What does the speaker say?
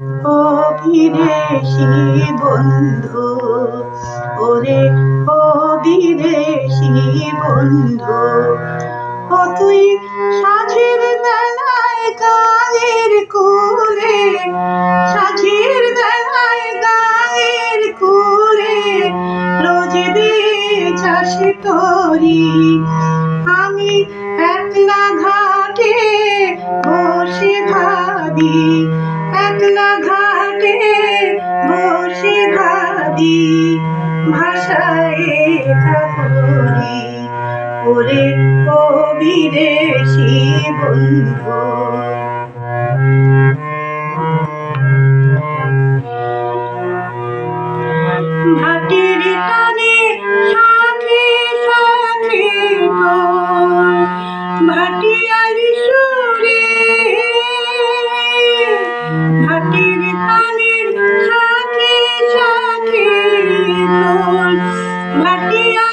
অভিদেশী বন্ধু, ওরে অভিদেশী বন্ধু, ও তুই সাঝের বেলায় গায়ের কোলে, সাঝের বেলায় গায়ের কোলে রোজ বেচাস তরি। আমি একলা ঘাটে বসে ভাবি, একলা ঘাটে বসে ভাবি, ভাষায় করি ওরে অভিদেশী বন্ধু। ভাটির টানে সাথে সাথে তোর ভাটিয়ালি সুরে, ভাটির টানের সাথে সাথে তোর ভাটিয়া